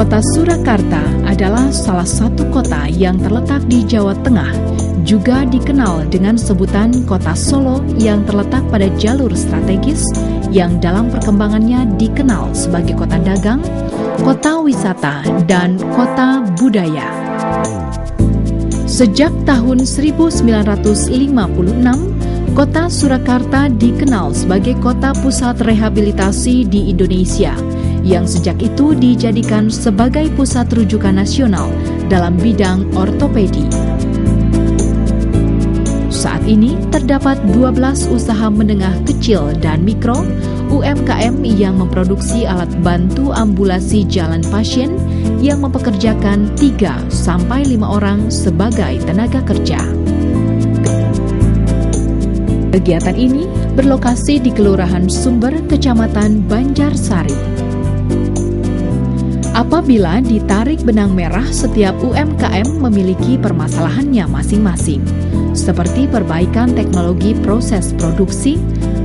Kota Surakarta adalah salah satu kota yang terletak di Jawa Tengah, juga dikenal dengan sebutan Kota Solo yang terletak pada jalur strategis yang dalam perkembangannya dikenal sebagai kota dagang, kota wisata, dan kota budaya. Sejak tahun 1956, Kota Surakarta dikenal sebagai kota pusat rehabilitasi di Indonesia, yang sejak itu dijadikan sebagai pusat rujukan nasional dalam bidang ortopedi. Saat ini terdapat 12 usaha menengah kecil dan mikro UMKM yang memproduksi alat bantu ambulasi jalan pasien yang mempekerjakan 3-5 orang sebagai tenaga kerja. Kegiatan ini berlokasi di Kelurahan Sumber, Kecamatan Banjarsari. Apabila ditarik benang merah, setiap UMKM memiliki permasalahannya masing-masing, seperti perbaikan teknologi proses produksi,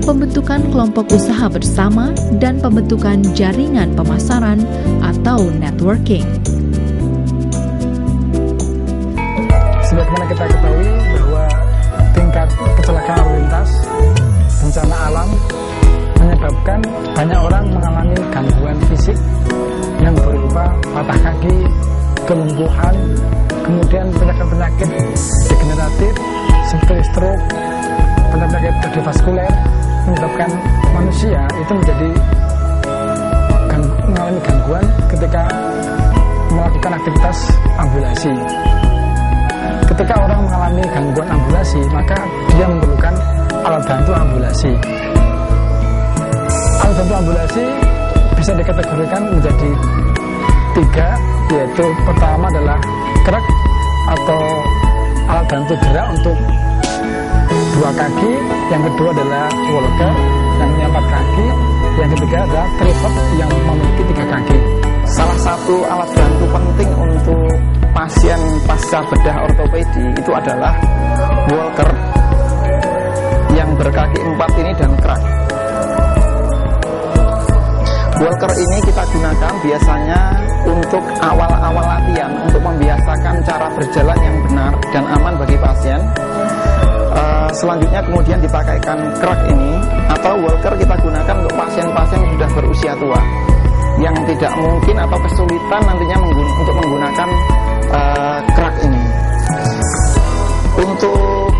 pembentukan kelompok usaha bersama, dan pembentukan jaringan pemasaran atau networking. Sebagaimana kita ketahui bahwa tingkat kecelakaan lalu lintas, bencana alam menyebabkan banyak orang mengalami gangguan fisik yang berupa patah kaki, kelumpuhan, kemudian penyakit-penyakit degeneratif seperti stroke, penyakit kardiovaskuler, menyebabkan manusia itu mengalami gangguan ketika melakukan aktivitas ambulasi. Ketika orang mengalami gangguan ambulasi, maka dia memerlukan alat bantu ambulasi. Alat bantu ambulasi bisa dikategorikan menjadi 3, yaitu pertama adalah krek atau alat bantu gerak untuk 2 kaki, yang kedua adalah walker yang punya 4 kaki, yang ketiga adalah tripod yang memiliki 3 kaki. Salah satu alat bantu penting untuk pasien pasca bedah ortopedi itu adalah walker yang berkaki 4 ini dan krek. Walker ini kita gunakan biasanya untuk awal-awal latihan, untuk membiasakan cara berjalan yang benar dan aman bagi pasien. Selanjutnya kemudian dipakaikan krek ini atau walker kita gunakan untuk pasien-pasien yang sudah berusia tua, yang tidak mungkin atau kesulitan nantinya untuk menggunakan krek ini. Untuk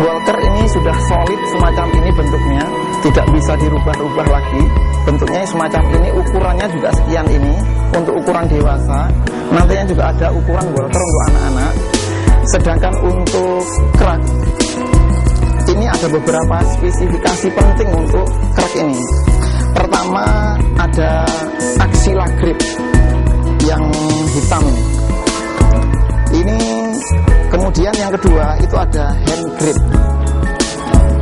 walker ini sudah solid semacam ini bentuknya, tidak bisa dirubah-rubah lagi. Bentuknya semacam ini, ukurannya juga sekian ini untuk ukuran dewasa. Nantinya juga ada ukuran walker untuk anak-anak. Sedangkan untuk krek ini ada beberapa spesifikasi penting untuk krek ini. Pertama ada axilla grip yang hitam ini. Ini kemudian yang kedua itu ada hand grip.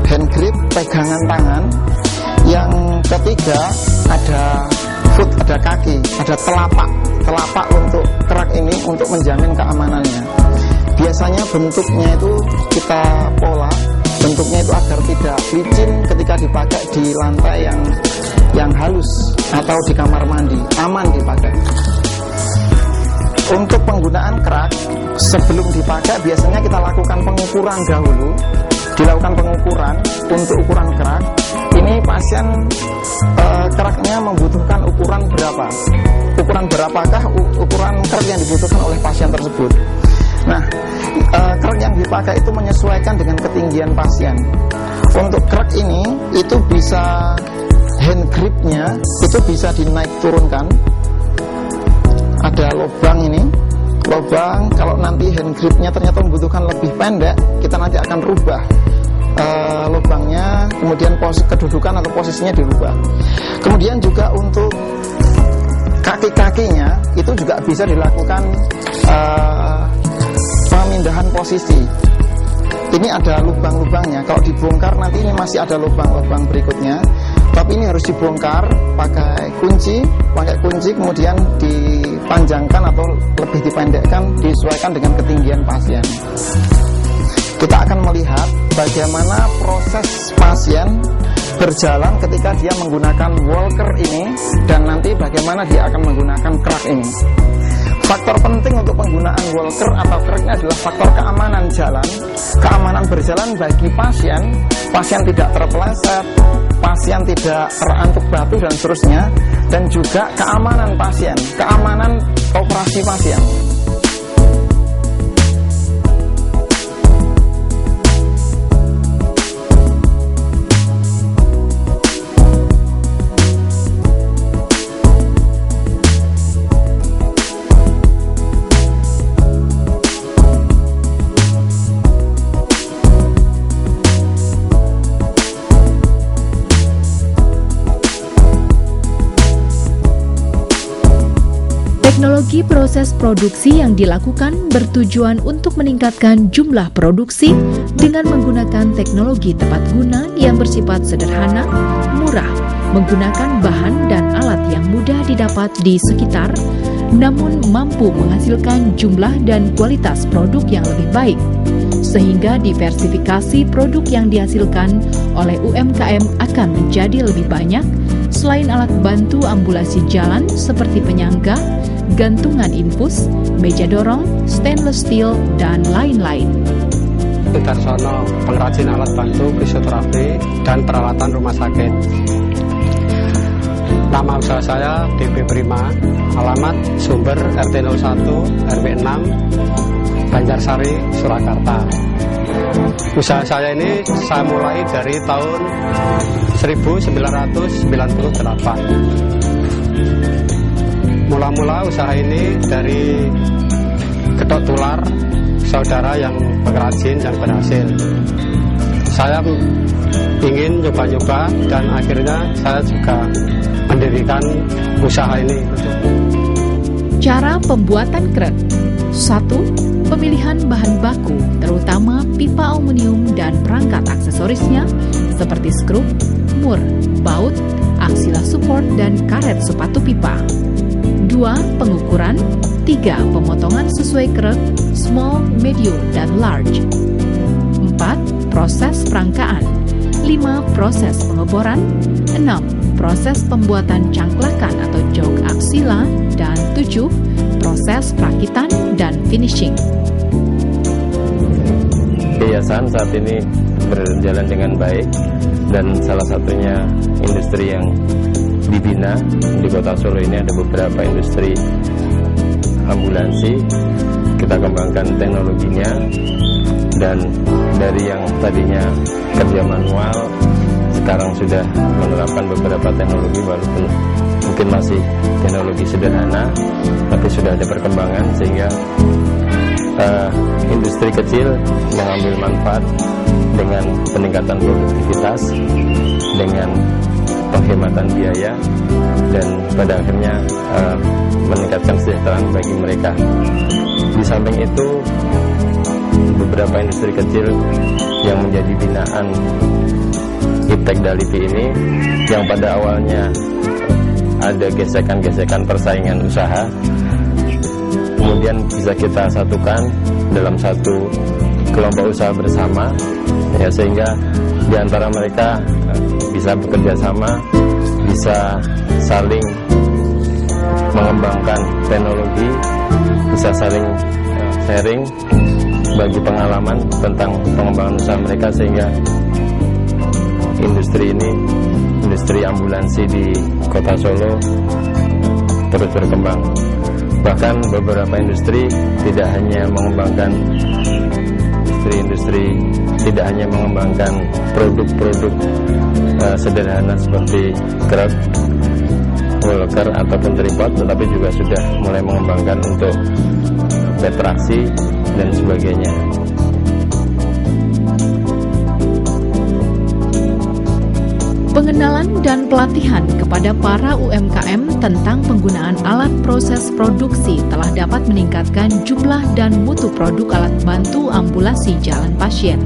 Hand grip pegangan tangan. Yang ketiga ada foot, ada kaki, ada telapak untuk krek ini untuk menjamin keamanannya. Biasanya bentuknya itu kita pola, bentuknya itu agar tidak licin ketika dipakai di lantai yang halus atau di kamar mandi, aman dipakai. Untuk penggunaan krek sebelum dipakai biasanya kita lakukan pengukuran dahulu. Dilakukan pengukuran untuk ukuran krek. Ini pasien kreknya membutuhkan ukuran berapa? Ukuran berapakah ukuran krek yang dibutuhkan oleh pasien tersebut? Nah, krek yang dipakai itu menyesuaikan dengan ketinggian pasien. Untuk krek ini itu bisa hand gripnya itu bisa dinaik turunkan. Ada lubang ini, lubang. Kalau nanti hand gripnya ternyata membutuhkan lebih pendek, kita nanti akan rubah lubangnya, kemudian kedudukan atau posisinya dirubah. Kemudian juga untuk kaki-kakinya itu juga bisa dilakukan pemindahan posisi. Ini ada lubang-lubangnya. Kalau dibongkar nanti ini masih ada lubang-lubang berikutnya. Tapi ini harus dibongkar pakai kunci kemudian dipanjangkan atau lebih dipendekkan disesuaikan dengan ketinggian pasien. Kita akan melihat bagaimana proses pasien berjalan ketika dia menggunakan walker ini, dan nanti bagaimana dia akan menggunakan kerak ini. Faktor penting untuk penggunaan walker atau kerak ini adalah faktor keamanan jalan, keamanan berjalan bagi pasien, pasien tidak terpeleset, pasien tidak terantuk batu dan seterusnya, dan juga keamanan pasien, keamanan operasi pasien. Teknologi proses produksi yang dilakukan bertujuan untuk meningkatkan jumlah produksi dengan menggunakan teknologi tepat guna yang bersifat sederhana, murah, menggunakan bahan dan alat yang mudah didapat di sekitar, namun mampu menghasilkan jumlah dan kualitas produk yang lebih baik, sehingga diversifikasi produk yang dihasilkan oleh UMKM akan menjadi lebih banyak, selain alat bantu ambulasi jalan seperti penyangga, gantungan infus, meja dorong, stainless steel, dan lain-lain. Sudarsono, pengrajin alat bantu fisioterapi dan peralatan rumah sakit. Nama usaha saya DP Prima, alamat Sumber RT 01 RW 6 Banjarsari, Surakarta. Usaha saya ini saya mulai dari tahun 1998. Mula-mula usaha ini dari getok tular saudara yang pengrajin yang berhasil. Saya ingin nyoba-nyoba dan akhirnya saya juga mendirikan usaha ini. Cara pembuatan krek. 1. Pemilihan bahan baku, terutama pipa aluminium dan perangkat aksesorisnya seperti skrup, mur, baut, aksila support, dan karet sepatu pipa. 2. Pengukuran. 3. Pemotongan sesuai krek, small, medium, dan large. 4. Proses perangkaan. 5. Proses pengeboran. 6. Proses pembuatan cangklakan atau jok aksila. Dan 7. Proses perakitan dan finishing. Yayasan saat ini berjalan dengan baik, dan salah satunya industri yang dibina di Kota Solo ini ada beberapa industri ambulansi. Kita kembangkan teknologinya, dan dari yang tadinya kerja manual sekarang sudah menerapkan beberapa teknologi, walaupun mungkin masih teknologi sederhana, tapi sudah ada perkembangan sehingga industri kecil mengambil manfaat dengan peningkatan produktivitas, dengan penghematan biaya, dan pada akhirnya meningkatkan kesejahteraan bagi mereka. Di samping itu, beberapa industri kecil yang menjadi binaan Iptek Dalipi ini, yang pada awalnya ada gesekan-gesekan persaingan usaha, kemudian bisa kita satukan dalam satu kelompok usaha bersama, ya, sehingga di antara mereka bisa bekerja sama, bisa saling mengembangkan teknologi, bisa saling sharing bagi pengalaman tentang pengembangan usaha mereka, sehingga industri ini, industri ambulansi di Kota Solo terus berkembang. Bahkan beberapa industri tidak hanya mengembangkan tidak hanya mengembangkan produk-produk sederhana seperti krek, walker ataupun tripod, tetapi juga sudah mulai mengembangkan untuk petraksi dan sebagainya. Pengenalan dan pelatihan kepada para UMKM tentang penggunaan alat proses produksi telah dapat meningkatkan jumlah dan mutu produk alat bantu ambulasi jalan pasien.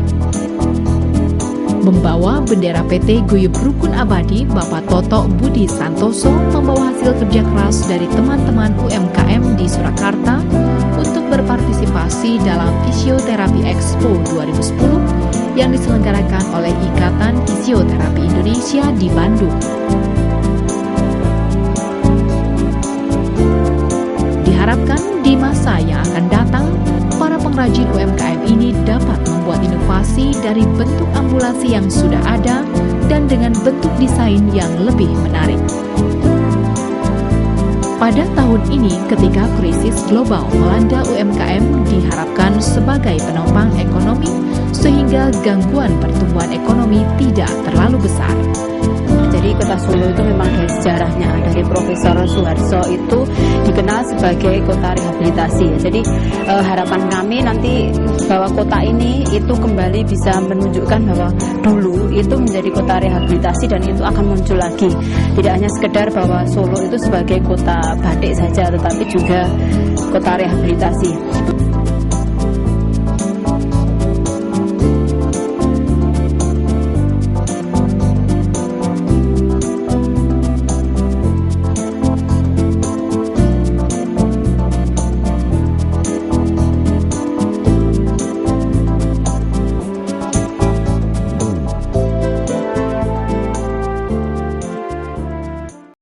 Membawa bendera PT Guyub Rukun Abadi, Bapak Toto Budi Santoso membawa hasil kerja keras dari teman-teman UMKM di Surakarta untuk berpartisipasi dalam Fisioterapi Expo 2010 yang diselenggarakan oleh Ikatan Fisioterapi Indonesia di Bandung. Diharapkan di masa yang akan datang, para pengrajin UMKM ini dapat membuat inovasi dari bentuk ambulasi yang sudah ada dan dengan bentuk desain yang lebih menarik. Pada tahun ini, ketika krisis global melanda UMKM diharapkan sebagai penopang ekonomi sehingga gangguan pertumbuhan ekonomi tidak terlalu besar. Jadi Kota Solo itu memang dari sejarahnya, dari Profesor Soeharto itu dikenal sebagai kota rehabilitasi. Jadi harapan kami nanti bahwa kota ini itu kembali bisa menunjukkan bahwa dulu itu menjadi kota rehabilitasi dan itu akan muncul lagi. Tidak hanya sekedar bahwa Solo itu sebagai kota batik saja, tetapi juga kota rehabilitasi.